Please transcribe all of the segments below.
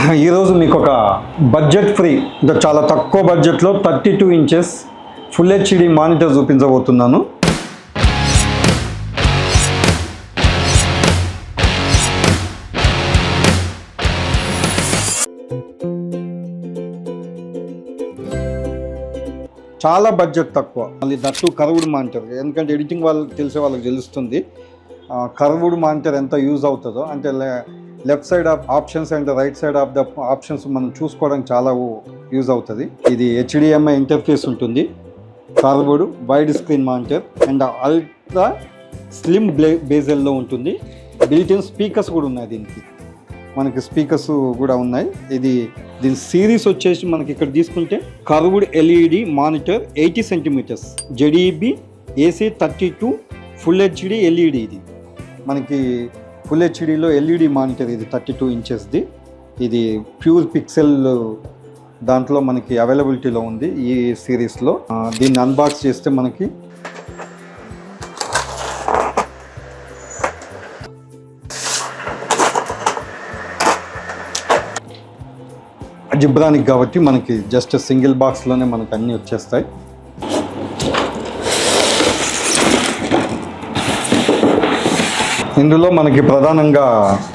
ఈరోజు మీకు ఒక బడ్జెట్ ఫ్రీ అంటే చాలా తక్కువ బడ్జెట్లో 32 ఇంచెస్ ఫుల్ హెచ్డి మానిటర్ చూపించబోతున్నాను. చాలా బడ్జెట్ తక్కువ, మళ్ళీ దట్టు కర్వ్డ్ మానిటర్. ఎందుకంటే ఎడిటింగ్ వాళ్ళకి తెలిసే వాళ్ళకి తెలుస్తుంది కర్వ్డ్ మానిటర్ ఎంత యూజ్ అవుతుందో. అంటే left side of options and right side of the options మనం చూసుకోవడానికి చాలా యూజ్ అవుతుంది. ఇది HDMI ఇంటర్ఫేస్ ఉంటుంది, curved wide screen monitor and ultra slim బేజెల్లో ఉంటుంది. బిల్ట్-ఇన్ స్పీకర్స్ కూడా ఉన్నాయి, దీనికి మనకి స్పీకర్స్ కూడా ఉన్నాయి. దీని సిరీస్ వచ్చేసి మనకి ఇక్కడ తీసుకుంటే curved LED monitor 80 centimetres ZEB AC32 full HD LED. ఇది మనకి ఫుల్ హెచ్డిలో LED మానిటర్, ఇది 32 ఇంచెస్ది. ఇది ప్యూర్ పిక్సెల్ దాంట్లో మనకి అవైలబిలిటీలో ఉంది ఈ సిరీస్లో. దీన్ని అన్బాక్స్ చేస్తే మనకి జిబ్రానిక్ కాబట్టి మనకి జస్ట్ సింగిల్ బాక్స్లోనే మనకు అన్నీ వచ్చేస్తాయి. ఇందులో మనకి ప్రధానంగా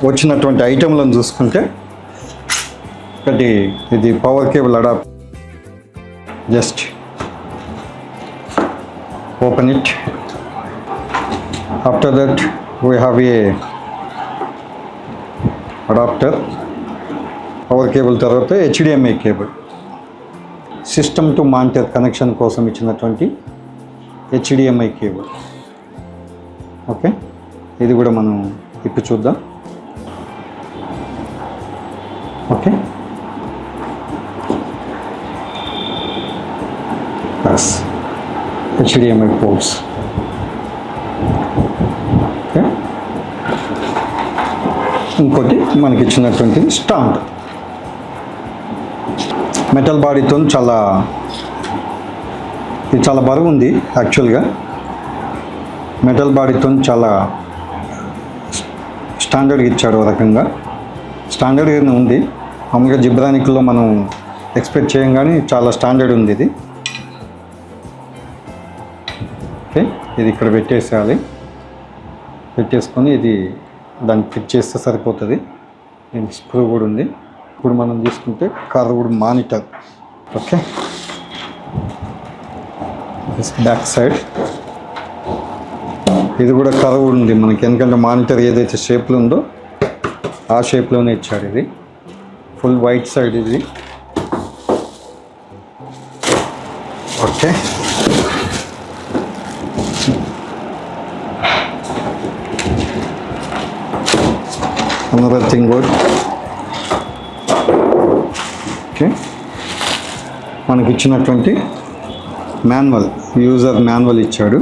వచ్చినటువంటి ఐటెంలను చూసుకుంటే ఒకటి ఇది power cable adapter. Just open it. After that we have a adapter. Power cable తర్వాత HDMI cable, system to monitor connection కోసం ఇచ్చినటువంటి HDMI కేబుల్. ఓకే, ఇది కూడా మనం ఇప్పి చూద్దాం. Okay, bus HDMI ports. Okay, ఇంకోటి మనకి ఇచ్చినటువంటి స్టాండ్ మెటల్ బాడీతో ఇది చాలా బరువు ఉంది. యాక్చువల్గా మెటల్ బాడీతో చాలా స్టాండర్డ్గా ఇచ్చాడు. ఒక రకంగా స్టాండర్డ్గానే ఉంది. మామూలుగా జిబ్రానిక్లో మనం ఎక్స్పెక్ట్ చేయం, కానీ చాలా స్టాండర్డ్ ఉంది ఇది. ఓకే, ఇది ఇక్కడ పెట్టేసేయాలి. పెట్టేసుకొని ఇది దాన్ని ఫిట్ చేస్తే సరిపోతుంది. దీనికి స్క్రూ కూడా ఉంది. ఇప్పుడు మనం తీసుకుంటే curved monitor. Okay, back side ఇది కూడా కర్వ్డ్ ఉంది మనకి. ఎందుకంటే మానిటర్ ఏదైతే షేప్లో ఉందో ఆ షేప్లోనే ఇచ్చాడు. ఇది ఫుల్ వైట్ సైడ్ ఇది. Okay, another thing good. Okay, మనకి ఇచ్చినటువంటి మాన్యువల్, యూజర్ మాన్యువల్ ఇచ్చాడు.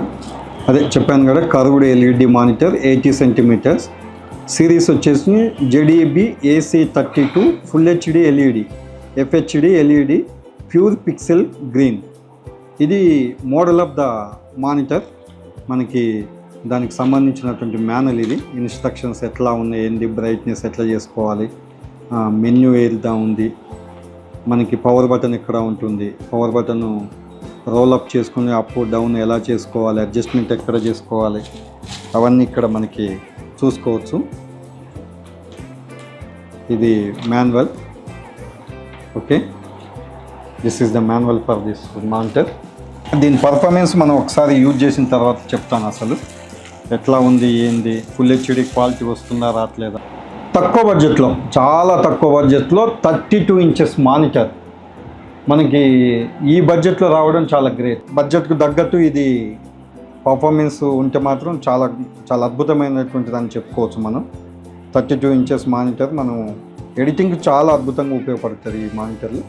అదే చెప్పాను కదా, curved LED monitor 80 centimetres. Series వచ్చేసి ZEB AC32 full HD LED FHD LED pure pixel green. ఇది మోడల్ ఆఫ్ ద మానిటర్. మనకి దానికి సంబంధించినటువంటి మాన్యువల్ ఇది. ఇన్స్ట్రక్షన్స్ ఎట్లా ఉన్నాయి, ఏంది, బ్రైట్నెస్ ఎట్లా చేసుకోవాలి, మెన్యూ ఏదా ఉంది, మనకి పవర్ బటన్ ఎక్కడ ఉంటుంది, పవర్ బటన్ రోల్ అప్ చేసుకుని అప్ డౌన్ ఎలా చేసుకోవాలి, అడ్జస్ట్మెంట్ ఎక్కడ చేసుకోవాలి, అవన్నీ ఇక్కడ మనకి చూసుకోవచ్చు. ఇది manual. Okay, this is the manual for this monitor. దీని పర్ఫార్మెన్స్ మనం ఒకసారి యూజ్ చేసిన తర్వాత చెప్తాను అసలు ఎట్లా ఉంది, ఏంది, ఫుల్ హెచ్డి క్వాలిటీ వస్తుందా రావట్లేదా. తక్కువ బడ్జెట్లో, చాలా తక్కువ బడ్జెట్లో 32 ఇంచెస్ మానిటర్ మనకి ఈ బడ్జెట్లో రావడం చాలా గ్రేట్. బడ్జెట్కు తగ్గట్టు ఇది పర్ఫార్మెన్స్ ఉంటే మాత్రం చాలా చాలా అద్భుతమైనటువంటిది అని చెప్పుకోవచ్చు మనం. 32 ఇంచెస్ మానిటర్ మనం ఎడిటింగ్కి చాలా అద్భుతంగా ఉపయోగపడుతుంది ఈ మానిటర్లు.